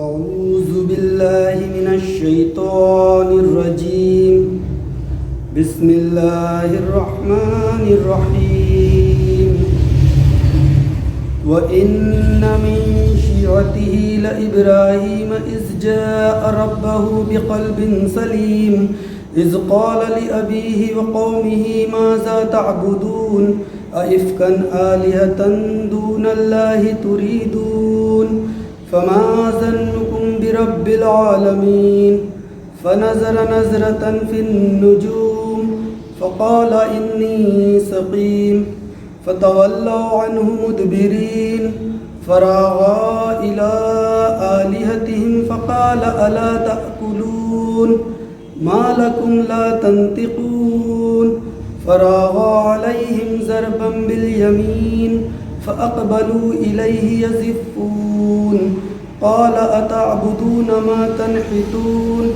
أعوذ بالله من الشيطان الرجيم. بسم الله الرحمن الرحيم. وإن من شيعته لإبراهيم إذ جاء ربه بقلب سليم إذ قال لأبيه وقومه ماذا تعبدون أئفكا آلهة دون الله تريدون فما ظنكم برب العالمين فنظر نظرة في النجوم فقال إني سقيم فتولوا عنه مدبرين فراغا إلى آلهتهم فقال ألا تأكلون ما لكم لا تنطقون فراغا عليهم ضربا باليمين فأقبلوا إليه يزفون قال أتعبدون ما تنحتون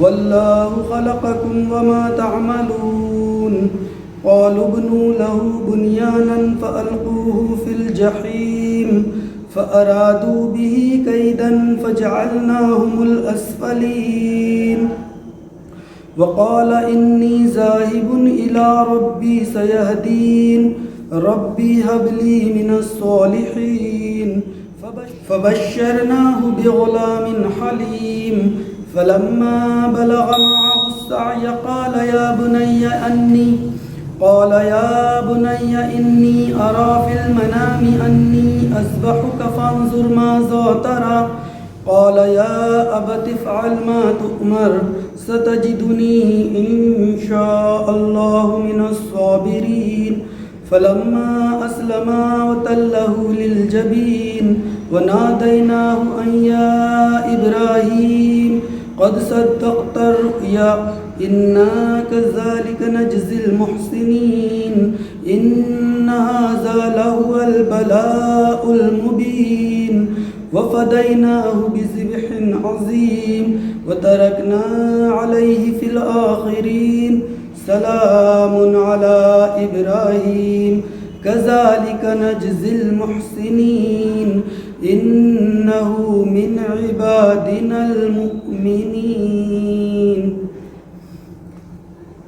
والله خلقكم وما تعملون قالوا ابنوا له بنيانا فألقوه في الجحيم فأرادوا به كيدا فجعلناهم الأسفلين وقال إني ذاهب إلى ربي سيهدين ربي هب لي من الصالحين فبشرناه بغلام حليم فلما بلغ معه السعي قال يا بني إني أرى في المنام أني أذبحك فانظر ماذا ترى قال يا أبت افعل ما تؤمر ستجدني إن شاء الله من الصابرين فلما أسلما وتله للجبين وناديناه أن يا إبراهيم قد صدقت الرؤيا إنا كذلك نجزي المحسنين إن هذا لهو البلاء المبين وفديناه بذبح عظيم وتركنا عليه في الآخرين سلام على إبراهيم كذلك نجزي المحسنين إنه من عبادنا المؤمنين.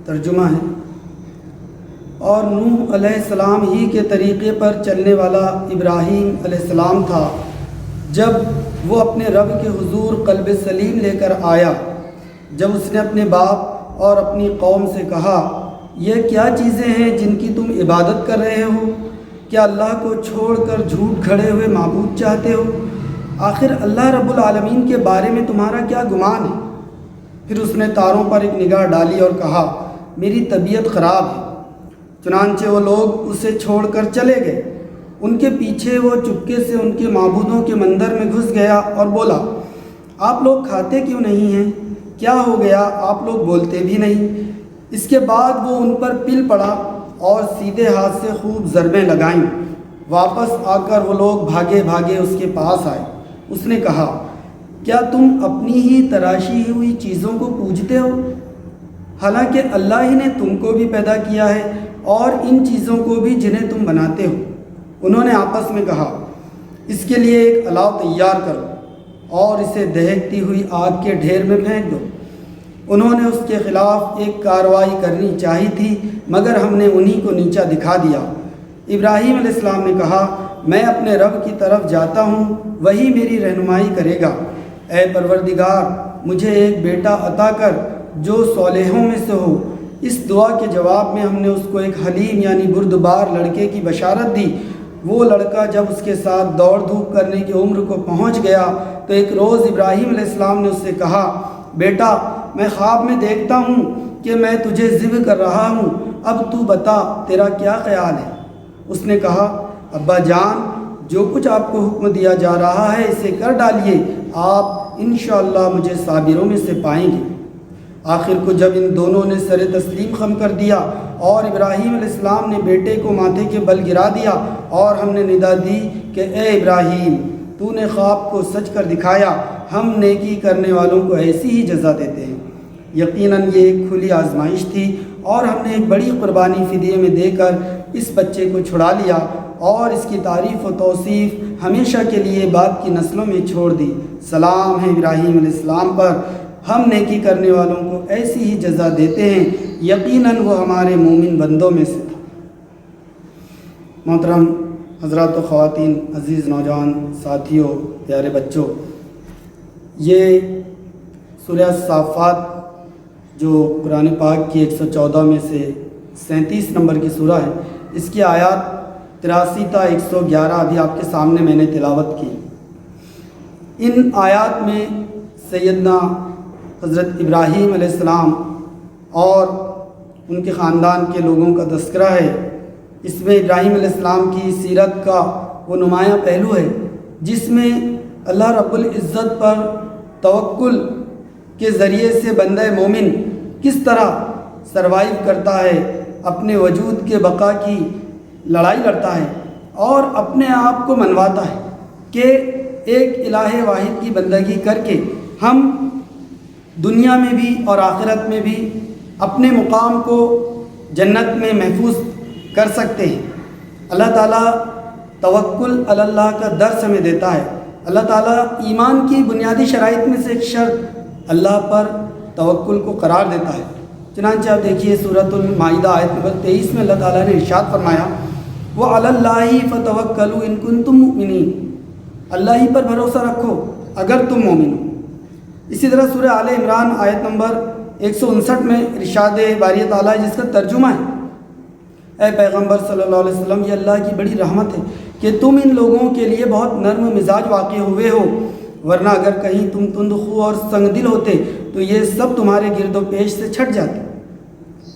ترجمہ ہے، اور نوح علیہ السلام ہی کے طریقے پر چلنے والا ابراہیم علیہ السلام تھا جب وہ اپنے رب کے حضور قلب سلیم لے کر آیا. جب اس نے اپنے باپ اور اپنی قوم سے کہا یہ کیا چیزیں ہیں جن کی تم عبادت کر رہے ہو؟ کیا اللہ کو چھوڑ کر جھوٹ کھڑے ہوئے معبود چاہتے ہو؟ آخر اللہ رب العالمین کے بارے میں تمہارا کیا گمان ہے؟ پھر اس نے تاروں پر ایک نگاہ ڈالی اور کہا میری طبیعت خراب ہے. چنانچہ وہ لوگ اسے چھوڑ کر چلے گئے. ان کے پیچھے وہ چپکے سے ان کے معبودوں کے مندر میں گھس گیا اور بولا آپ لوگ کھاتے کیوں نہیں ہیں؟ کیا ہو گیا؟ آپ لوگ بولتے بھی نہیں. اس کے بعد وہ ان پر پل پڑا اور سیدھے ہاتھ سے خوب ضربیں لگائیں. واپس آ کر وہ لوگ بھاگے بھاگے اس کے پاس آئے. اس نے کہا کیا تم اپنی ہی تراشی ہوئی چیزوں کو پوجتے ہو حالانکہ اللہ ہی نے تم کو بھی پیدا کیا ہے اور ان چیزوں کو بھی جنہیں تم بناتے ہو؟ انہوں نے آپس میں کہا اس کے لیے ایک الاؤ تیار کرو اور اسے دہکتی ہوئی آگ کے ڈھیر میں پھینک دو. انہوں نے اس کے خلاف ایک کارروائی کرنی چاہی تھی مگر ہم نے انہی کو نیچا دکھا دیا. ابراہیم علیہ السلام نے کہا میں اپنے رب کی طرف جاتا ہوں، وہی میری رہنمائی کرے گا. اے پروردگار مجھے ایک بیٹا عطا کر جو صالحوں میں سے ہو. اس دعا کے جواب میں ہم نے اس کو ایک حلیم یعنی بردبار لڑکے کی بشارت دی. وہ لڑکا جب اس کے ساتھ دوڑ دھوپ کرنے کی عمر کو پہنچ گیا تو ایک روز ابراہیم علیہ السلام نے اس سے کہا بیٹا میں خواب میں دیکھتا ہوں کہ میں تجھے ذبح کر رہا ہوں، اب تو بتا تیرا کیا خیال ہے؟ اس نے کہا ابا جان جو کچھ آپ کو حکم دیا جا رہا ہے اسے کر ڈالیے، آپ انشاءاللہ مجھے صابروں میں سے پائیں گے۔ آخر کو جب ان دونوں نے سر تسلیم خم کر دیا اور ابراہیم علیہ السلام نے بیٹے کو ماتھے کے بل گرا دیا اور ہم نے ندا دی کہ اے ابراہیم، تو نے خواب کو سچ کر دکھایا، ہم نیکی کرنے والوں کو ایسی ہی جزا دیتے ہیں۔ یقیناً یہ ایک کھلی آزمائش تھی اور ہم نے ایک بڑی قربانی فدیے میں دے کر اس بچے کو چھڑا لیا اور اس کی تعریف و توصیف ہمیشہ کے لیے بعد کی نسلوں میں چھوڑ دی۔ سلام ہے ابراہیم علیہ السلام پر، ہم نیکی کرنے والوں کو ایسی ہی جزا دیتے ہیں، یقیناً وہ ہمارے مومن بندوں میں سے تھا۔ محترم حضرات و خواتین، عزیز نوجوان ساتھیوں، پیارے بچوں، یہ سورہ صافات جو قرآن پاک کی 114 میں سے 37 نمبر کی سورہ ہے، اس کی آیات 83 تا 111 ابھی آپ کے سامنے میں نے تلاوت کی۔ ان آیات میں سیدنا حضرت ابراہیم علیہ السلام اور ان کے خاندان کے لوگوں کا تذکرہ ہے۔ اس میں ابراہیم علیہ السلام کی سیرت کا وہ نمایاں پہلو ہے جس میں اللہ رب العزت پر توکل کے ذریعے سے بندہ مومن کس طرح سروائیو کرتا ہے، اپنے وجود کے بقا کی لڑائی لڑتا ہے اور اپنے آپ کو منواتا ہے کہ ایک الہ واحد کی بندگی کر کے ہم دنیا میں بھی اور آخرت میں بھی اپنے مقام کو جنت میں محفوظ کر سکتے ہیں۔ اللہ تعالیٰ توکل علی اللہ کا درس ہمیں دیتا ہے۔ اللہ تعالیٰ ایمان کی بنیادی شرائط میں سے ایک شرط اللہ پر توکل کو قرار دیتا ہے۔ چنانچہ آپ دیکھیے سورۃ المائدہ آیت نمبر 23 میں اللہ تعالیٰ نے ارشاد فرمایا، وَعَلَى اللَّهِ فَتَوَكَّلُوا إِن كُنتُم مُؤْمِنِينَ، اللہ ہی پر بھروسہ رکھو اگر تم مومن ہو۔ اسی طرح سورہ آل عمران آیت نمبر 159 میں ارشاد باری تعالیٰ جس کا ترجمہ ہے، اے پیغمبر صلی اللہ علیہ وسلم، یہ اللہ کی بڑی رحمت ہے کہ تم ان لوگوں کے لیے بہت نرم مزاج واقع ہوئے ہو، ورنہ اگر کہیں تم تند خو اور سنگ دل ہوتے تو یہ سب تمہارے گرد و پیش سے چھٹ جاتے۔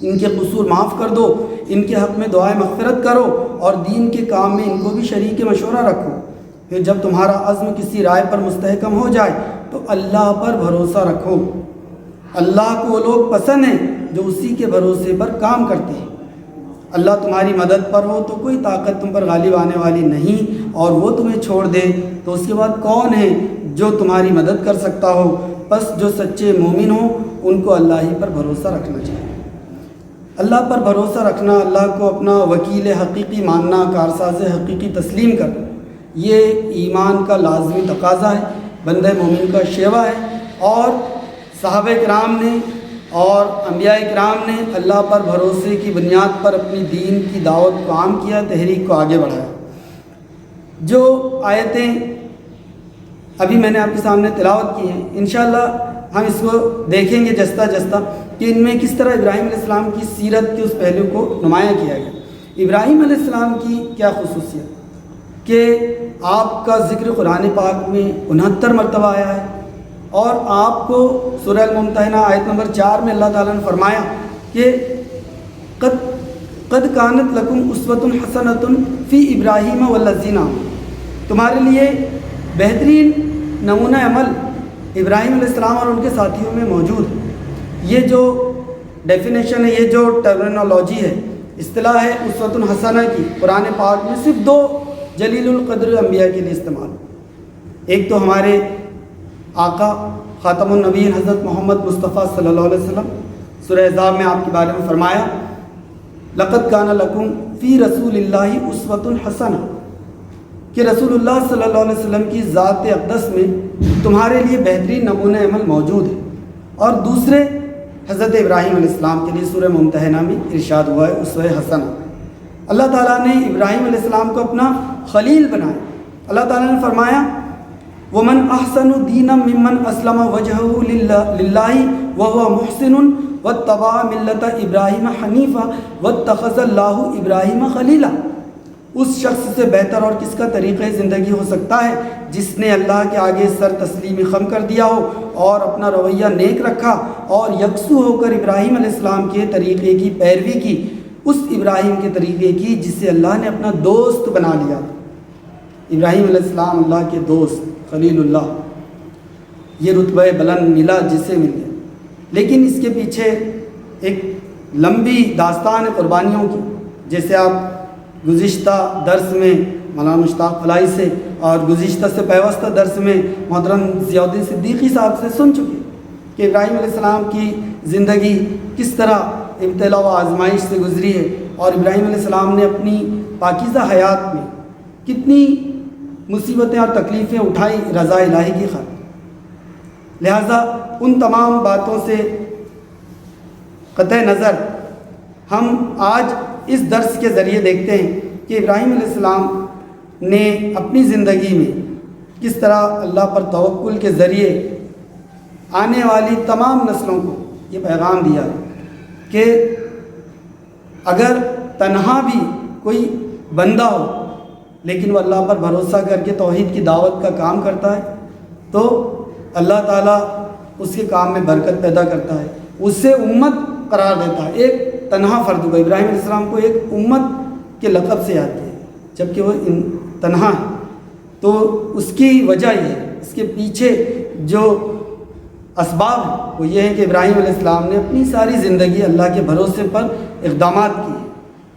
ان کے قصور معاف کر دو، ان کے حق میں دعائے مغفرت کرو اور دین کے کام میں ان کو بھی شریک مشورہ رکھو۔ پھر جب تمہارا عزم کسی رائے پر مستحکم ہو جائے تو اللہ پر بھروسہ رکھو۔ اللہ کو وہ لوگ پسند ہیں جو اسی کے بھروسے پر کام کرتے ہیں۔ اللہ تمہاری مدد پر ہو تو کوئی طاقت تم پر غالب آنے والی نہیں، اور وہ تمہیں چھوڑ دے تو اس کے بعد کون ہے جو تمہاری مدد کر سکتا ہو؟ بس جو سچے مومن ہوں ان کو اللہ ہی پر بھروسہ رکھنا چاہیے۔ اللہ پر بھروسہ رکھنا، اللہ کو اپنا وکیل حقیقی ماننا، کارساز حقیقی تسلیم کرنا، یہ ایمان کا لازمی تقاضا ہے، بندہ مومن کا شیوا ہے۔ اور صحابہ کرام نے اور انبیاء کرام نے اللہ پر بھروسے کی بنیاد پر اپنی دین کی دعوت کو عام کیا، تحریک کو آگے بڑھایا۔ جو آیتیں ابھی میں نے آپ کے سامنے تلاوت کی ہیں، انشاءاللہ ہم اس کو دیکھیں گے جستا جستا کہ ان میں کس طرح ابراہیم علیہ السلام کی سیرت کے اس پہلو کو نمایاں کیا گیا۔ ابراہیم علیہ السلام کی کیا خصوصیت کہ آپ کا ذکر قرآن پاک میں 69 مرتبہ آیا ہے، اور آپ کو سورہ الممتحنہ آیت نمبر 4 میں اللہ تعالیٰ نے فرمایا کہ قد کانت لکم اسوۃ حسنۃ فی ابراہیم والذین آمنوا، تمہارے لیے بہترین نمونہ عمل ابراہیم علیہ السلام اور ان کے ساتھیوں میں موجود ہے۔ یہ جو ڈیفینیشن ہے، یہ جو ٹرمینالوجی ہے، اصطلاح ہے اسوۃ حسنہ کی، قرآن پاک میں صرف 2 جلیل القدر انبیاء کے لیے استعمال۔ ایک تو ہمارے آقا خاتم النبیین حضرت محمد مصطفیٰ صلی اللہ علیہ وسلم، سورہ احزاب میں آپ کے بارے میں فرمایا لقد کان لکم فی رسول اللہ اسوۃ حسنہ، کہ رسول اللہ صلی اللہ علیہ وسلم کی ذات اقدس میں تمہارے لیے بہترین نمونہ عمل موجود ہے۔ اور دوسرے حضرت ابراہیم علیہ السلام کے لیے سورہ ممتحنہ میں ارشاد ہوا ہے اسوہ حسنہ۔ اللہ تعالیٰ نے ابراہیم علیہ السلام کو اپنا خلیل بنایا۔ اللہ تعالیٰ نے فرمایا وَمَنْ أَحْسَنُ دِينًا مِّمَّنْ أَسْلَمَ وَجْهَهُ لِلَّهِ وَهُوَ مُحْسِنٌ وَاتَّبَعَ مِلَّةَ إِبْرَاهِيمَ حَنِيفًا وَاتَّخَذَ اللَّهُ إِبْرَاهِيمَ خَلِيلًا۔ اس شخص سے بہتر اور کس کا طریقہ زندگی ہو سکتا ہے جس نے اللہ کے آگے سر تسلیم خم کر دیا ہو اور اپنا رویہ نیک رکھا اور یکسو ہو کر ابراہیم علیہ السلام کے طریقے کی پیروی کی، اس ابراہیم کے طریقے کی جسے اللہ نے اپنا دوست بنا لیا۔ ابراہیم علیہ السلام اللہ کے دوست، خلیل اللہ۔ یہ رتبہ بلند ملا جسے مل گیا، لیکن اس کے پیچھے ایک لمبی داستان ہے قربانیوں کی، جیسے آپ گزشتہ درس میں مولانا مشتاق فلاحی سے اور گزشتہ سے پیوستہ درس میں محترم ضیاء الدین صدیقی صاحب سے سن چکے کہ ابراہیم علیہ السلام کی زندگی کس طرح ابتلا و آزمائش سے گزری ہے، اور ابراہیم علیہ السلام نے اپنی پاکیزہ حیات میں کتنی مصیبتیں اور تکلیفیں اٹھائی رضا الہی کی خاطر۔ لہٰذا ان تمام باتوں سے قطع نظر ہم آج اس درس کے ذریعے دیکھتے ہیں کہ ابراہیم علیہ السلام نے اپنی زندگی میں کس طرح اللہ پر توکل کے ذریعے آنے والی تمام نسلوں کو یہ پیغام دیا ہے کہ اگر تنہا بھی کوئی بندہ ہو لیکن وہ اللہ پر بھروسہ کر کے توحید کی دعوت کا کام کرتا ہے تو اللہ تعالیٰ اس کے کام میں برکت پیدا کرتا ہے، اسے امت قرار دیتا ہے۔ ایک تنہا فرد کو ابراہیم علیہ السلام کو ایک امت کے لقب سے یاد کیا جبکہ وہ تنہا ہے، تو اس کی وجہ یہ ہے، اس کے پیچھے جو اسباب ہیں وہ یہ ہے کہ ابراہیم علیہ السلام نے اپنی ساری زندگی اللہ کے بھروسے پر اقدامات کیے۔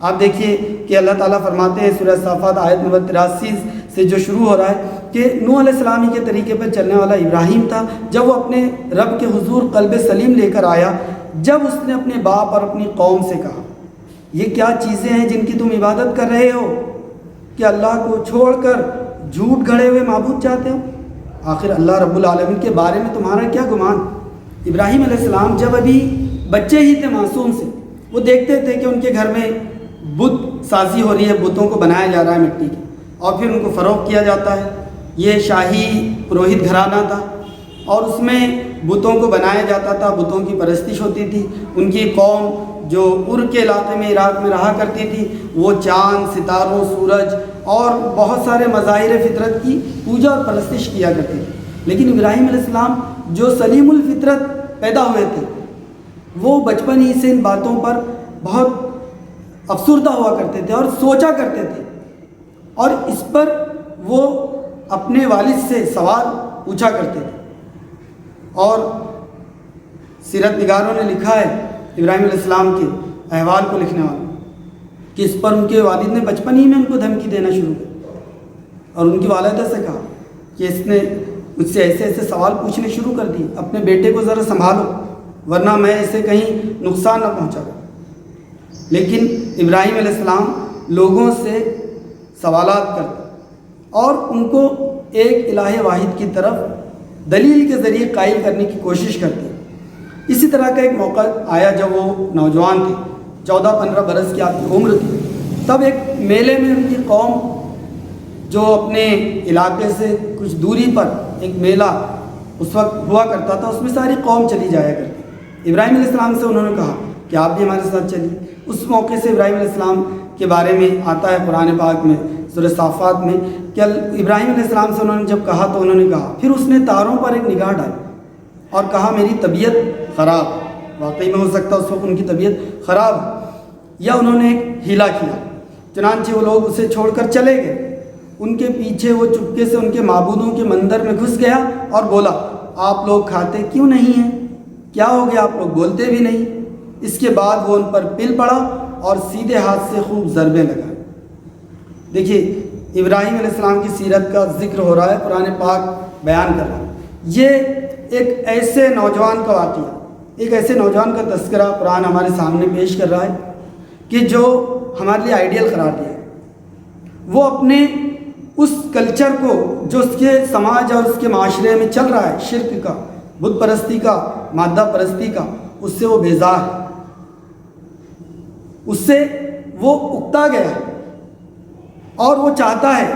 آپ دیکھیے کہ اللہ تعالیٰ فرماتے ہیں سورہ صافات آیت نمبر 83 سے جو شروع ہو رہا ہے کہ نوح علیہ السلام ہی کے طریقے پر چلنے والا ابراہیم تھا، جب وہ اپنے رب کے حضور قلب سلیم لے کر آیا، جب اس نے اپنے باپ اور اپنی قوم سے کہا یہ کیا چیزیں ہیں جن کی تم عبادت کر رہے ہو کہ اللہ کو چھوڑ کر جھوٹ گھڑے ہوئے معبود چاہتے ہو، آخر اللہ رب العالمین کے بارے میں تمہارا کیا گمان۔ ابراہیم علیہ السلام جب ابھی بچے ہی تھے معصوم سے، وہ دیکھتے تھے کہ ان کے گھر میں بت سازی ہو رہی ہے، بتوں کو بنایا جا رہا ہے مٹی کے اور پھر ان کو فروغ کیا جاتا ہے۔ یہ شاہی پروہت گھرانہ تھا اور اس میں بتوں کو بنایا جاتا تھا، بتوں کی پرستش ہوتی تھی۔ ان کی قوم جو ار کے علاقے میں عراق میں رہا کرتی تھی وہ چاند، ستاروں، سورج اور بہت سارے مظاہر فطرت کی پوجا اور پرستش کیا کرتی تھی، لیکن ابراہیم علیہ السلام جو سلیم الفطرت پیدا ہوئے تھے وہ بچپن ہی سے ان باتوں پر بہت افسردہ ہوا کرتے تھے اور سوچا کرتے تھے، اور اس پر وہ اپنے والد سے سوال پوچھا کرتے تھے۔ اور سیرت نگاروں نے لکھا ہے ابراہیم علیہ السلام کے احوال کو لکھنے والوں کہ اس پر ان کے والد نے بچپن ہی میں ان کو دھمکی دینا شروع کی اور ان کی والدہ سے کہا کہ اس نے مجھ سے ایسے ایسے سوال پوچھنے شروع کر دیے، اپنے بیٹے کو ذرا سنبھالو ورنہ میں اسے کہیں نقصان نہ پہنچا دوں۔ لیکن ابراہیم علیہ السلام لوگوں سے سوالات کرتے اور ان کو ایک الہ واحد کی طرف دلیل کے ذریعے قائل کرنے کی کوشش کرتے۔ اسی طرح کا ایک موقع آیا جب وہ نوجوان تھے، 14-15 برس کی آپ کی عمر تھی، تب ایک میلے میں ان کی قوم جو اپنے علاقے سے کچھ دوری پر ایک میلہ اس وقت ہوا کرتا تھا، اس میں ساری قوم چلی جایا کرتی۔ ابراہیم علیہ السلام سے انہوں نے کہا کہ آپ بھی ہمارے ساتھ چلیے۔ اس موقع سے ابراہیم علیہ السلام کے بارے میں آتا ہے قرآن پاک میں سورہ صافات میں کہ ابراہیم علیہ السلام سے انہوں نے جب کہا تو انہوں نے کہا، پھر اس نے تاروں پر ایک نگاہ ڈالی اور کہا میری طبیعت خراب، واقعی میں ہو سکتا اس وقت ان کی طبیعت خراب یا انہوں نے ایک ہیلا کیا، چنانچہ وہ لوگ اسے چھوڑ کر چلے گئے۔ ان کے پیچھے وہ چپکے سے ان کے معبودوں کے مندر میں گھس گیا اور بولا آپ لوگ کھاتے کیوں نہیں ہیں، کیا ہو گیا، آپ لوگ بولتے بھی نہیں۔ اس کے بعد وہ ان پر پل پڑا اور سیدھے ہاتھ سے خوب ضربیں لگا۔ دیکھیے ابراہیم علیہ السلام کی سیرت کا ذکر ہو رہا ہے، قرآن پاک بیان کر رہا ہے۔ یہ ایک ایسے نوجوان کا واقعہ، ایک ایسے نوجوان کا تذکرہ قرآن ہمارے سامنے پیش کر رہا ہے کہ جو ہمارے لیے آئیڈیل قرار دیا ہے۔ وہ اپنے اس کلچر کو جو اس کے سماج اور اس کے معاشرے میں چل رہا ہے، شرک کا، بت پرستی کا، مادہ پرستی کا، اس سے وہ بیزار ہے، اس سے وہ اکتا گیا ہے اور وہ چاہتا ہے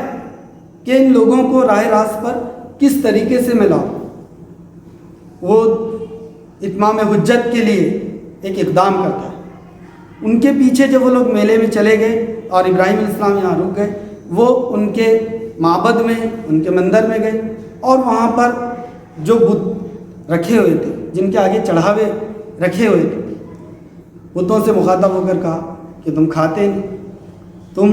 کہ ان لوگوں کو راہ راست پر کس طریقے سے ملاؤ۔ وہ اتمام حجت کے لیے ایک اقدام کرتا ہے۔ ان کے پیچھے جب وہ لوگ میلے میں چلے گئے اور ابراہیم علیہ السلام یہاں رک گئے، وہ ان کے معبد میں، ان کے مندر میں گئے اور وہاں پر جو بت رکھے ہوئے تھے، جن کے آگے چڑھاوے رکھے ہوئے تھے، بتوں سے مخاطب ہو کر کہا کہ تم کھاتے نہیں، تم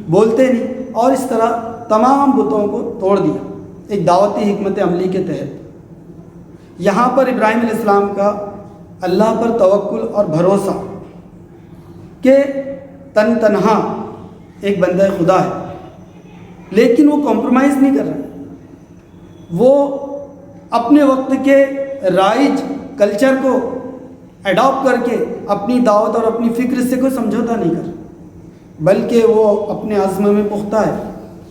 بولتے نہیں، اور اس طرح تمام بتوں کو توڑ دیا ایک دعوتی حکمت عملی کے تحت۔ یہاں پر ابراہیم علیہ السلام کا اللہ پر توکل اور بھروسہ کہ تنہا ایک بندہ خدا ہے، لیکن وہ کمپرومائز نہیں کر رہا، وہ اپنے وقت کے رائج کلچر کو ایڈاپٹ کر کے اپنی دعوت اور اپنی فکر سے کوئی سمجھوتا نہیں کر، بلکہ وہ اپنے عزم میں پختہ ہے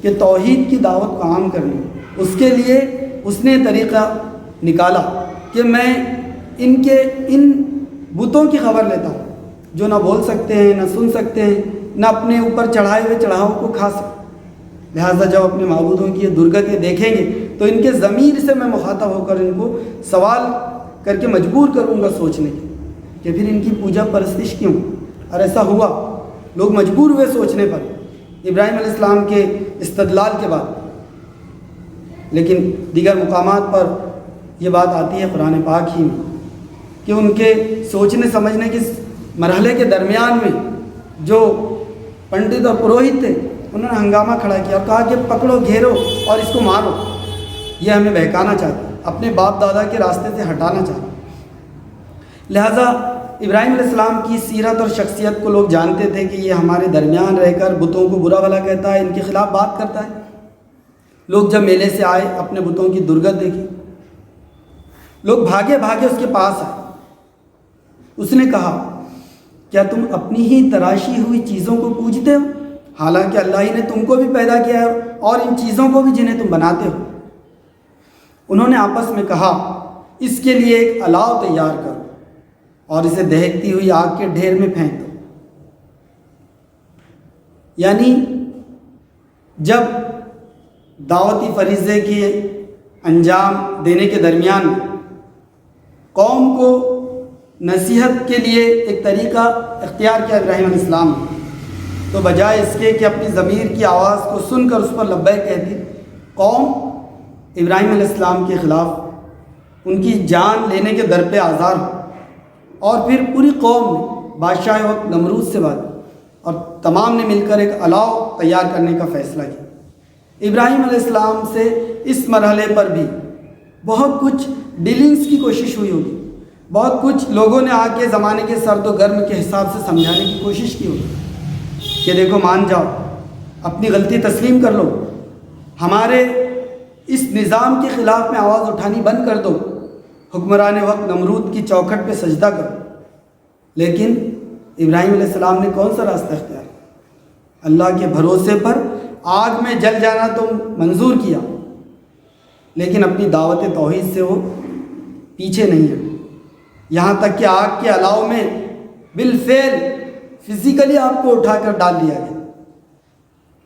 کہ توحید کی دعوت کو عام کرنی۔ اس کے لیے اس نے طریقہ نکالا کہ میں ان بتوں کی خبر لیتا ہوں جو نہ بول سکتے ہیں، نہ سن سکتے ہیں، نہ اپنے اوپر چڑھائے ہوئے چڑھاؤ کو کھا سکتے، لہٰذا جب اپنے معبودوں کی یہ درگتیں دیکھیں گے تو ان کے ضمیر سے میں مخاطب ہو کر ان کو سوال کر کے مجبور کروں گا سوچنے کے کہ پھر ان کی پوجا پرستش کیوں۔ اور ایسا ہوا، لوگ مجبور ہوئے سوچنے پر ابراہیم علیہ السلام کے استدلال کے بعد۔ لیکن دیگر مقامات پر یہ بات آتی ہے قرآن پاک ہی میں کہ ان کے سوچنے سمجھنے کے مرحلے کے درمیان میں جو پنڈت اور پروہت تھے انہوں نے ہنگامہ کھڑا کیا اور کہا کہ پکڑو، گھیرو اور اس کو مارو، یہ ہمیں بہکانا چاہتا ہے، اپنے باپ دادا کے راستے سے ہٹانا چاہتا ہے۔ لہٰذا ابراہیم علیہ السلام کی سیرت اور شخصیت کو لوگ جانتے تھے کہ یہ ہمارے درمیان رہ کر بتوں کو برا بھلا کہتا ہے، ان کے خلاف بات کرتا ہے۔ لوگ جب میلے سے آئے، اپنے بتوں کی درگت دیکھی، لوگ بھاگے بھاگے اس کے پاس آئے۔ اس نے کہا، کیا تم اپنی ہی تراشی ہوئی چیزوں کو پوجتے ہو، حالانکہ اللہ ہی نے تم کو بھی پیدا کیا ہے اور ان چیزوں کو بھی جنہیں تم بناتے ہو؟ انہوں نے آپس میں کہا، اس کے لیے ایک الاؤ تیار کرو اور اسے دہکتی ہوئی آگ کے ڈھیر میں پھینک دو۔ یعنی جب دعوتی فریضے کے انجام دینے کے درمیان قوم کو نصیحت کے لیے ایک طریقہ اختیار کیا ابراہیم علیہ السلام نے، تو بجائے اس کے کہ اپنی ضمیر کی آواز کو سن کر اس پر لبیک کہتی، قوم ابراہیم علیہ السلام کے خلاف ان کی جان لینے کے در پہ آزار ہو، اور پھر پوری قوم نے بادشاہ وقت نمرود سے بات اور تمام نے مل کر ایک الاؤ تیار کرنے کا فیصلہ کیا۔ ابراہیم علیہ السلام سے اس مرحلے پر بھی بہت کچھ ڈیلنگز کی کوشش ہوئی ہوگی، بہت کچھ لوگوں نے آ کے زمانے کے سرد و گرم کے حساب سے سمجھانے کی کوشش کی ہوگی کہ دیکھو مان جاؤ، اپنی غلطی تسلیم کر لو، ہمارے اس نظام کے خلاف میں آواز اٹھانی بند کر دو، حکمران وقت نمرود کی چوکھٹ پہ سجدہ کرو۔ لیکن ابراہیم علیہ السلام نے کون سا راستہ اختیار کیا؟ اللہ کے بھروسے پر آگ میں جل جانا تو منظور کیا، لیکن اپنی دعوت توحید سے وہ پیچھے نہیں ہے، یہاں تک کہ آگ کے الاؤ میں بالفعل فزیکلی آپ کو اٹھا کر ڈال دیا گیا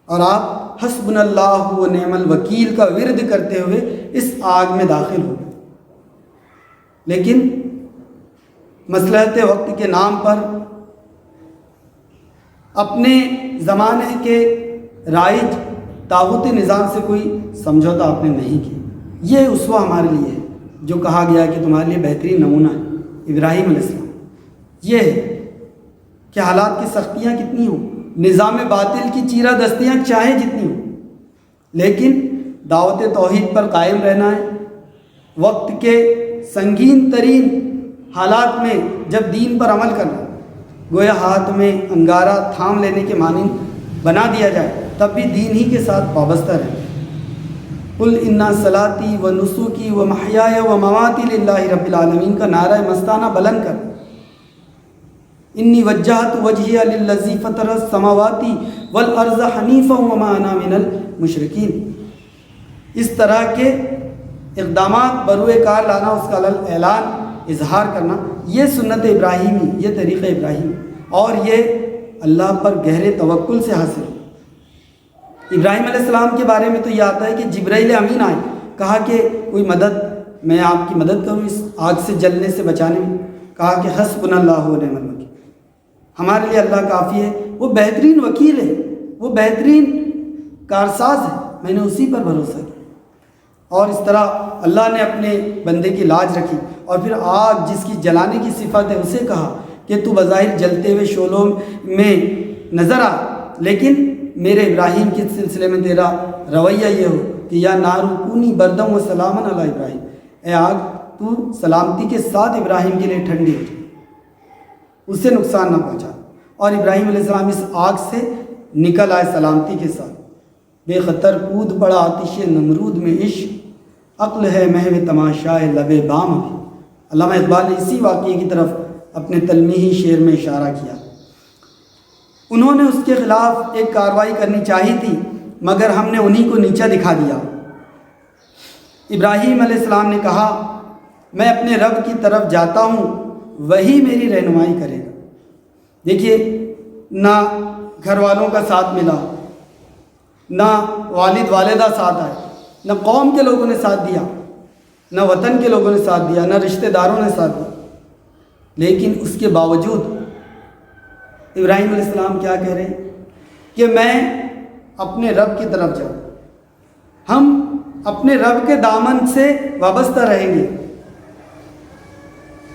اور آپ حسبنا اللہ و نعم الوکیل کا ورد کرتے ہوئے اس آگ میں داخل ہو گئے۔ لیکن مصلحت وقت کے نام پر اپنے زمانے کے رائج طاغوتی نظام سے کوئی سمجھوتا آپ نے نہیں کیا۔ یہ اسوہ ہمارے لیے ہے جو کہا گیا کہ تمہارے لیے بہترین نمونہ ہے ابراہیم علیہ السلام۔ یہ ہے کہ حالات کی سختیاں کتنی ہوں، نظام باطل کی چیرہ دستیاں چاہے جتنی ہوں، لیکن دعوت توحید پر قائم رہنا ہے۔ وقت کے سنگین ترین حالات میں جب دین پر عمل کرنا، گویا ہاتھ میں انگارہ تھام لینے کے مانند بنا دیا جائے، تب بھی دین ہی کے ساتھ وابستہ رہے۔ قل انا صلاتی و نسکی و محیای و مماتی للہ رب العالمین کا نعرہ مستانہ بلند کر، انی وجہت وجہی للذی فطر السماوات والارض حنیفا وما انا من المشرکین۔ اس طرح کے اقدامات بروئے کار لانا، اس کا اعلان اظہار کرنا، یہ سنت ابراہیمی، یہ طریقہ ابراہیمی، اور یہ اللہ پر گہرے توکل سے حاصل ہے۔ ابراہیم علیہ السلام کے بارے میں تو یہ آتا ہے کہ جبرائیل امین آئے، کہا کہ کوئی مدد، میں آپ کی مدد کروں اس آگ سے جلنے سے بچانے میں، کہا کہ حسبنا اللہ و نعم الوکیل، ہمارے لیے اللہ کافی ہے، وہ بہترین وکیل ہے، وہ بہترین کارساز ہے، میں نے اسی پر بھروسہ کیا۔ اور اس طرح اللہ نے اپنے بندے کی لاج رکھی، اور پھر آگ جس کی جلانے کی صفت ہے اسے کہا کہ تو بظاہر جلتے ہوئے شعلوں میں نظر آ، لیکن میرے ابراہیم کے سلسلے میں تیرا رویہ یہ ہو کہ یا نارو کونی بردم و سلامن علی ابراہیم، اے آگ تو سلامتی کے ساتھ ابراہیم کے لیے ٹھنڈی ہو جائے، اسے نقصان نہ پہنچا۔ اور ابراہیم علیہ السلام اس آگ سے نکل آئے سلامتی کے ساتھ۔ بے خطر کود پڑا آتش نمرود میں عشق، عقل ہے محو تماشائے لب بام۔ علامہ اقبال نے اسی واقعے کی طرف اپنے تلمیحی شعر میں اشارہ کیا۔ انہوں نے اس کے خلاف ایک کارروائی کرنی چاہی تھی، مگر ہم نے انہی کو نیچا دکھا دیا۔ ابراہیم علیہ السلام نے کہا میں اپنے رب کی طرف جاتا ہوں، وہی میری رہنمائی کرے گا۔ دیکھیے، نہ گھر والوں کا ساتھ ملا، نہ والد والدہ ساتھ آئے، نہ قوم کے لوگوں نے ساتھ دیا، نہ وطن کے لوگوں نے ساتھ دیا، نہ رشتہ داروں نے ساتھ دیا، لیکن اس کے باوجود ابراہیم علیہ السلام کیا کہہ رہے ہیں کہ میں اپنے رب کی طرف جاؤں، ہم اپنے رب کے دامن سے وابستہ رہیں گے،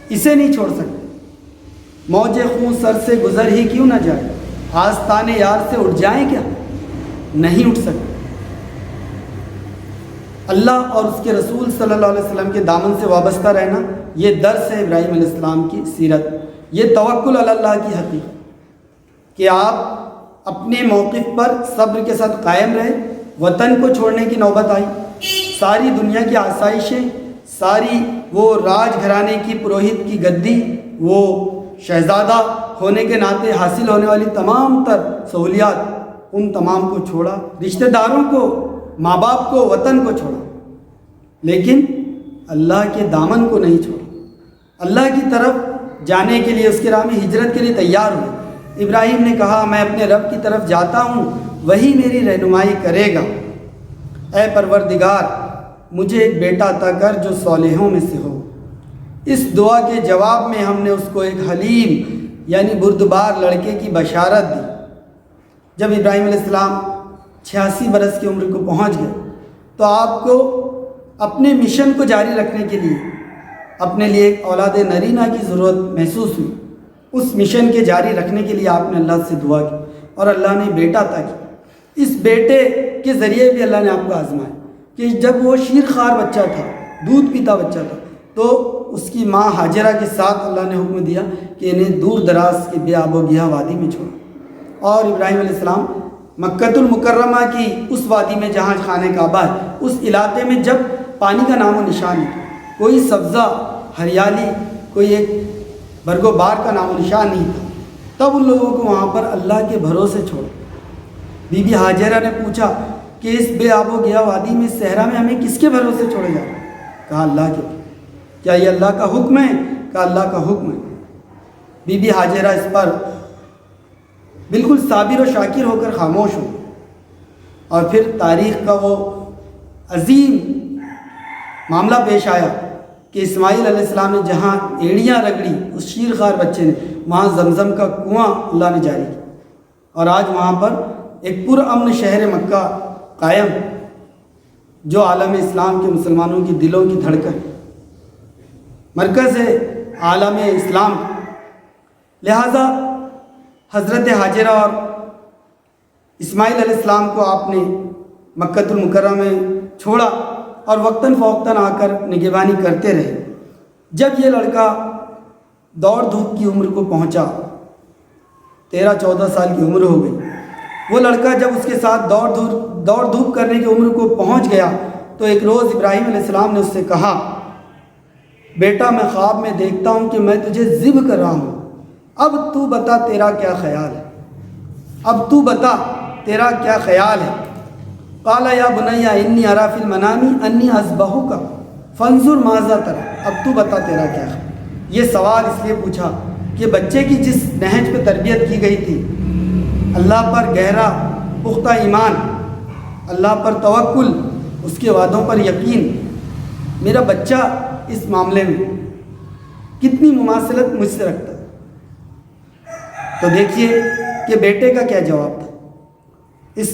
اسے نہیں چھوڑ سکتے۔ موج خون سر سے گزر ہی کیوں نہ جائے، آستانے یار سے اٹھ جائیں کیا، نہیں اٹھ سکتے۔ اللہ اور اس کے رسول صلی اللہ علیہ وسلم کے دامن سے وابستہ رہنا، یہ درس ہے ابراہیم علیہ السلام کی سیرت، یہ توکل علی اللہ کی حقیقت کہ آپ اپنے موقف پر صبر کے ساتھ قائم رہے۔ وطن کو چھوڑنے کی نوبت آئی، ساری دنیا کی آسائشیں، ساری وہ راج گھرانے کی پروہت کی گدی، وہ شہزادہ ہونے کے ناطے حاصل ہونے والی تمام تر سہولیات، ان تمام کو چھوڑا، رشتہ داروں کو، ماں باپ کو، وطن کو چھوڑا، لیکن اللہ کے دامن کو نہیں چھوڑا۔ اللہ کی طرف جانے کے لیے، اس کی راہ میں ہجرت کے لیے تیار ہوئے۔ ابراہیم نے کہا میں اپنے رب کی طرف جاتا ہوں، وہی میری رہنمائی کرے گا۔ اے پروردگار، مجھے ایک بیٹا عطا کر جو صالحوں میں سے ہو۔ اس دعا کے جواب میں ہم نے اس کو ایک حلیم یعنی بردبار لڑکے کی بشارت دی۔ جب ابراہیم علیہ السلام 86 برس کی عمر کو پہنچ گئے تو آپ کو اپنے مشن کو جاری رکھنے کے لیے اپنے لیے ایک اولاد نرینہ کی ضرورت محسوس ہوئی۔ اس مشن کے جاری رکھنے کے لیے آپ نے اللہ سے دعا کی اور اللہ نے بیٹا عطا کیا۔ اس بیٹے کے ذریعے بھی اللہ نے آپ کو آزمایا کہ جب وہ شیر خوار بچہ تھا، دودھ پیتا بچہ تھا، تو اس کی ماں ہاجرہ کے ساتھ اللہ نے حکم دیا کہ انہیں دور دراز کے بے آب و گیا وادی میں چھوڑا۔ اور ابراہیم علیہ السلام مکۃ المکرمہ کی اس وادی میں جہاں خانہ کعبہ ہے، اس علاقے میں جب پانی کا نام و نشان نہیں، کوئی سبزہ، ہریالی، کوئی ایک برگ و بار کا نام و نشان نہیں تھا، تب ان لوگوں کو وہاں پر اللہ کے بھروسے چھوڑا۔ بی بی ہاجرہ نے پوچھا کہ اس بے آب و گیا وادی میں، صحرا میں ہمیں کس کے بھروسے چھوڑے جا رہے ہیں؟ کہا اللہ کے۔ کیا یہ اللہ کا حکم ہے؟ کہا اللہ کا حکم ہے۔ بی بی ہاجرہ اس پر بالکل صابر و شاکر ہو کر خاموش ہو، اور پھر تاریخ کا وہ عظیم معاملہ پیش آیا کہ اسماعیل علیہ السلام نے جہاں ایڑیاں رگڑی اس شیر خوار بچے نے، وہاں زمزم کا کنواں اللہ نے جاری کیا، اور آج وہاں پر ایک پرامن شہر مکہ قائم، جو عالم اسلام کے مسلمانوں کی دلوں کی دھڑکن، مرکز ہے عالم اسلام۔ لہٰذا حضرت ہاجرہ اور اسماعیل علیہ السلام کو آپ نے مکۃ المکرمہ میں چھوڑا اور وقتاً فوقتاً آ کر نگہبانی کرتے رہے۔ جب یہ لڑکا دوڑ دھوپ کی عمر کو پہنچا، 13-14 سال کی عمر ہو گئی، وہ لڑکا جب اس کے ساتھ دوڑ دھوپ کرنے کی عمر کو پہنچ گیا تو ایک روز ابراہیم علیہ السلام نے اس سے کہا بیٹا، میں خواب میں دیکھتا ہوں کہ میں تجھے ذبح کر رہا ہوں، اب تو بتا تیرا کیا خیال ہے، اب تو بتا تیرا کیا خیال ہے۔ قال یا بنی انی اری فی المنام انی اذبحک فانظر ماذا تری، اب تو بتا تیرا کیا خیال۔ یہ سوال اس لیے پوچھا کہ بچے کی جس نہج پہ تربیت کی گئی تھی، اللہ پر گہرا پختہ ایمان، اللہ پر توکل، اس کے وعدوں پر یقین، میرا بچہ اس معاملے میں کتنی مماثلت مجھ سے رکھتا ہے۔ تو دیکھیے کہ بیٹے کا کیا جواب تھا، اس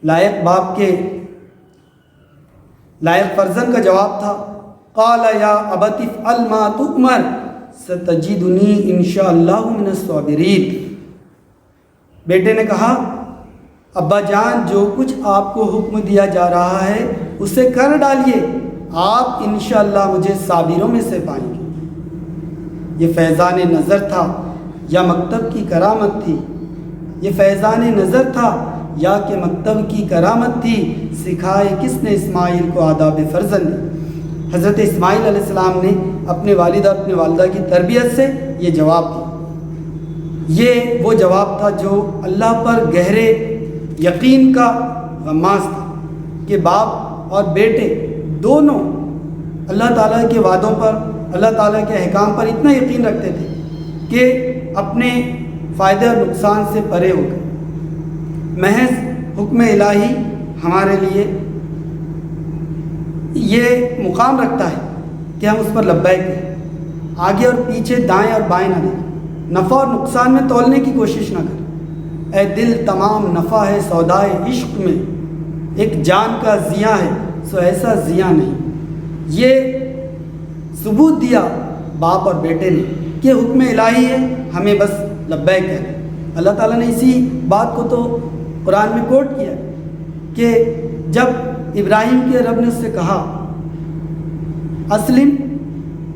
لائق باپ کے لائق فرزند کا جواب تھا قال یا ابت افعل ما تؤمر ستجدنی انشاءاللہ من الصابرین۔ بیٹے نے کہا ابا جان، جو کچھ آپ کو حکم دیا جا رہا ہے اسے کر ڈالیے، آپ انشاءاللہ مجھے صابروں میں سے پائیں گے۔ یہ فیضان نظر تھا یا مکتب کی کرامت تھی؟ یہ فیضان نظر تھا یا کہ مکتب کی کرامت تھی؟ سکھائے کس نے اسماعیل کو آداب فرزند؟ حضرت اسماعیل علیہ السلام نے اپنے والد اور اپنے والدہ کی تربیت سے یہ جواب دیا۔ یہ وہ جواب تھا جو اللہ پر گہرے یقین کا غماز تھا کہ باپ اور بیٹے دونوں اللہ تعالیٰ کے وعدوں پر، اللہ تعالیٰ کے احکام پر اتنا یقین رکھتے تھے کہ اپنے فائدے اور نقصان سے پرے ہو گئے۔ محض حکم الہی ہمارے لیے یہ مقام رکھتا ہے کہ ہم اس پر لبیک کہیں، آگے اور پیچھے دائیں اور بائیں نہ دیکھیں، نفع اور نقصان میں تولنے کی کوشش نہ کریں۔ اے دل تمام نفع ہے سودائے عشق میں، ایک جان کا زیاں ہے سو ایسا زیاں نہیں۔ یہ ثبوت دیا باپ اور بیٹے نے کہ حکم الہی ہے، ہمیں بس لبیک کہنا۔ اللہ تعالیٰ نے اسی بات کو تو قرآن میں کوٹ کیا کہ جب ابراہیم کے رب نے اس سے کہا اسلم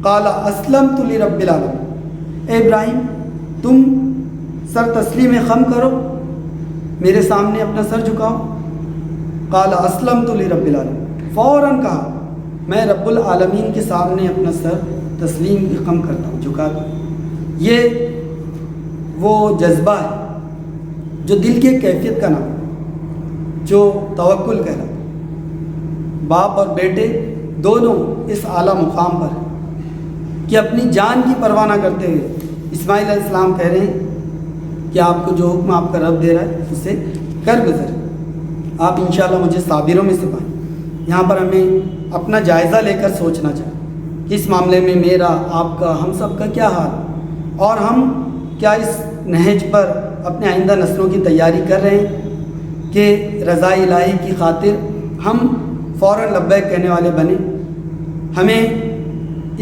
قال اسلمت لرب العالمین، اے ابراہیم تم سر تسلیم خم کرو، میرے سامنے اپنا سر جھکاؤ۔ قال اسلمت لرب العالمین، فوراً کہا میں رب العالمین کے سامنے اپنا سر تسلیم خم کرتا ہوں، جھکاتا ہوں۔ یہ وہ جذبہ ہے جو دل کی کیفیت کا نام ہے، جو توکل کہلاتا ہے۔ باپ اور بیٹے دونوں اس اعلیٰ مقام پر ہیں کہ اپنی جان کی پرواہ نہ کرتے ہوئے اسماعیل علیہ السلام کہہ رہے ہیں کہ آپ کو جو حکم آپ کا رب دے رہا ہے اسے کر گزر، آپ انشاءاللہ مجھے صابروں میں سے پائیں۔ یہاں پر ہمیں اپنا جائزہ لے کر سوچنا چاہیے کہ اس معاملے میں میرا، آپ کا، ہم سب کا کیا حال، اور ہم کیا اس نہج پر اپنے آئندہ نسلوں کی تیاری کر رہے ہیں کہ رضا الہی کی خاطر ہم فوراً لبیک کہنے والے بنیں۔ ہمیں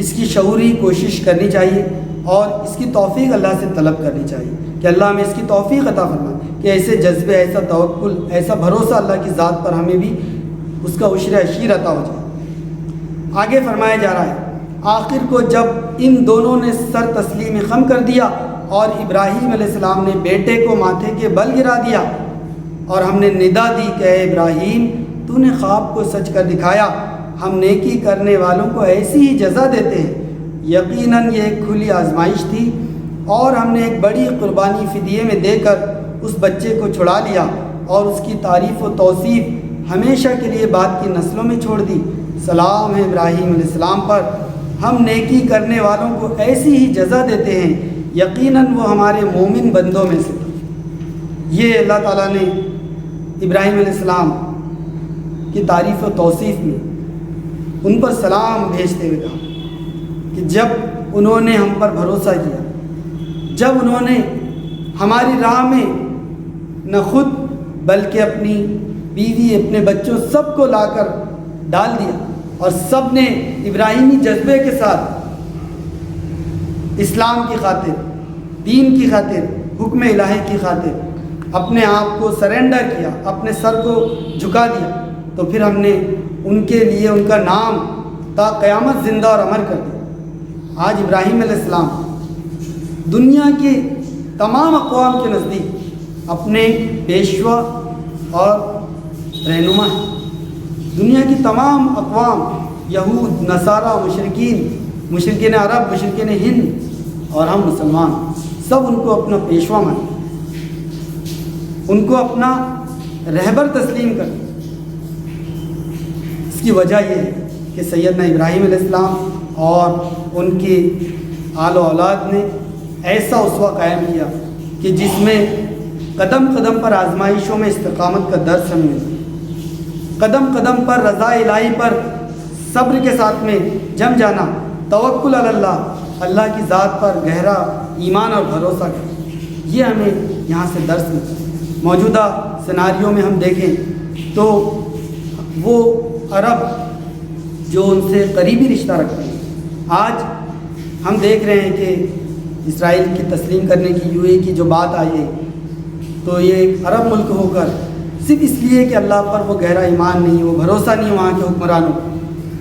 اس کی شعوری کوشش کرنی چاہیے اور اس کی توفیق اللہ سے طلب کرنی چاہیے کہ اللہ ہمیں اس کی توفیق عطا فرمائے کہ ایسے جذبے، ایسا توکل، ایسا بھروسہ اللہ کی ذات پر ہمیں بھی اس کا عشر عشیر عطا ہو جائے۔ آگے فرمایا جا رہا ہے آخر کو جب ان دونوں نے سر تسلیم خم کر دیا اور ابراہیم علیہ السلام نے بیٹے کو ماتھے کے بل گرا دیا اور ہم نے ندا دی کہ اے ابراہیم تو نے خواب کو سچ کر دکھایا، ہم نیکی کرنے والوں کو ایسی ہی جزا دیتے ہیں۔ یقیناً یہ ایک کھلی آزمائش تھی اور ہم نے ایک بڑی قربانی فدیے میں دے کر اس بچے کو چھڑا لیا اور اس کی تعریف و توصیف ہمیشہ کے لیے بعد کی نسلوں میں چھوڑ دی۔ سلام ہے ابراہیم علیہ السلام پر، ہم نیکی کرنے والوں کو ایسی ہی جزا دیتے ہیں، یقیناً وہ ہمارے مومن بندوں میں سے تھے۔ یہ اللہ تعالیٰ نے ابراہیم علیہ السلام کی تعریف و توصیف میں ان پر سلام بھیجتے ہوئے کہا کہ جب انہوں نے ہم پر بھروسہ کیا، جب انہوں نے ہماری راہ میں نہ خود بلکہ اپنی بیوی، اپنے بچوں سب کو لا کر ڈال دیا اور سب نے ابراہیمی جذبے کے ساتھ اسلام کی خاطر، دین کی خاطر، حکم الہی کی خاطر اپنے آپ کو سرنڈر کیا، اپنے سر کو جھکا دیا، تو پھر ہم نے ان کے لیے ان کا نام تا قیامت زندہ اور امر کر دیا۔ آج ابراہیم علیہ السلام دنیا کے تمام اقوام کے نزدیک اپنے پیشوا اور رہنما ہیں۔ دنیا کی تمام اقوام، یہود، نصارہ، مشرکین عرب، مشرکین ہند اور ہم مسلمان، سب ان کو اپنا پیشوا مانیں، ان کو اپنا رہبر تسلیم کریں۔ اس کی وجہ یہ ہے کہ سیدنا ابراہیم علیہ السلام اور ان کی آل و اولاد نے ایسا اسوہ قائم کیا کہ جس میں قدم قدم پر آزمائشوں میں استقامت کا درس ہمیں ملتا، قدم قدم پر رضا الہی پر صبر کے ساتھ میں جم جانا، توکل علی اللہ، اللہ کی ذات پر گہرا ایمان اور بھروسہ کرنا، یہ ہمیں یہاں سے درس ملتا ہے۔ موجودہ سیناریوں میں ہم دیکھیں تو وہ عرب جو ان سے قریبی رشتہ رکھتے ہیں، آج ہم دیکھ رہے ہیں کہ اسرائیل کی تسلیم کرنے کی، یو اے کی جو بات آئی ہے، تو یہ ایک عرب ملک ہو کر صرف اس لیے کہ اللہ پر وہ گہرا ایمان نہیں، وہ بھروسہ نہیں وہاں کے حکمرانوں،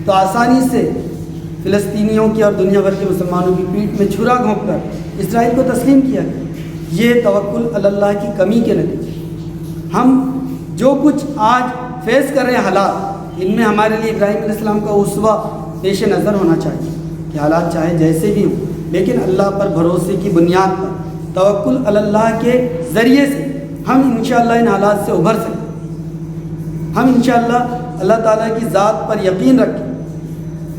تو آسانی سے فلسطینیوں کی اور دنیا بھر کے مسلمانوں کی پیٹھ میں چھرا گھونپ کر اسرائیل کو تسلیم کیا گیا۔ یہ توکل علی اللہ کی کمی کے نتیجے۔ ہم جو کچھ آج فیس کر رہے ہیں حالات، ان میں ہمارے لیے ابراہیم علیہ السلام کا اسوہ پیش نظر ہونا چاہیے کہ حالات چاہے جیسے بھی ہوں، لیکن اللہ پر بھروسے کی بنیاد پر توکل علی اللہ کے ذریعے سے ہم انشاءاللہ ان حالات سے ابھر سکیں۔ ہم انشاءاللہ اللہ تعالیٰ کی ذات پر یقین رکھیں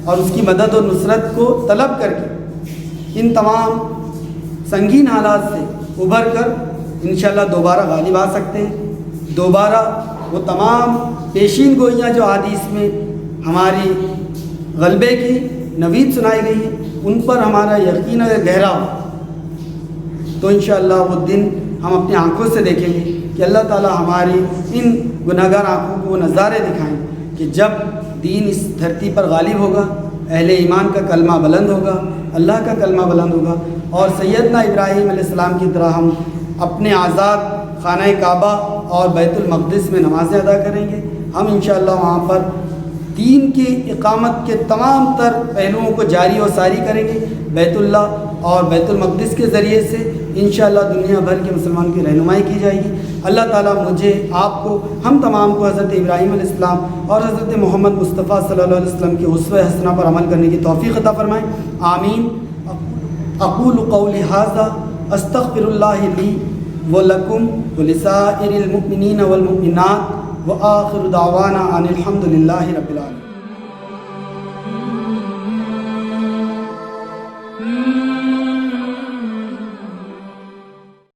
اور اس کی مدد و نصرت کو طلب کر کے ان تمام سنگین حالات سے ابھر کر انشاءاللہ دوبارہ غالب آ سکتے ہیں۔ دوبارہ وہ تمام پیشین گوئیاں جو حدیث میں ہماری غلبے کی نوید سنائی گئی ہیں، ان پر ہمارا یقین اگر گہرا ہو تو انشاءاللہ وہ دن ہم اپنی آنکھوں سے دیکھیں گے کہ اللہ تعالیٰ ہماری ان گناہگار آنکھوں کو وہ نظارے دکھائیں کہ جب دین اس دھرتی پر غالب ہوگا، اہل ایمان کا کلمہ بلند ہوگا، اللہ کا کلمہ بلند ہوگا، اور سیدنا ابراہیم علیہ السلام کی طرح ہم اپنے آزاد خانہ کعبہ اور بیت المقدس میں نمازیں ادا کریں گے۔ ہم انشاءاللہ وہاں پر دین کی اقامت کے تمام تر پہلوؤں کو جاری و ساری کریں گے۔ بیت اللہ اور بیت المقدس کے ذریعے سے انشاءاللہ دنیا بھر کے مسلمان کی رہنمائی کی جائے گی۔ اللہ تعالیٰ مجھے، آپ کو، ہم تمام کو حضرت ابراہیم علیہ السلام اور حضرت محمد مصطفیٰ صلی اللہ علیہ وسلم کے اسوہ حسنہ پر عمل کرنے کی توفیق عطا فرمائیں، آمین۔ اقول قولی ھذا استغفر اللہ لی ولکم ولسائر المؤمنین والمؤمنات وآخر دعوانا ان الحمد للہ رب العالمین۔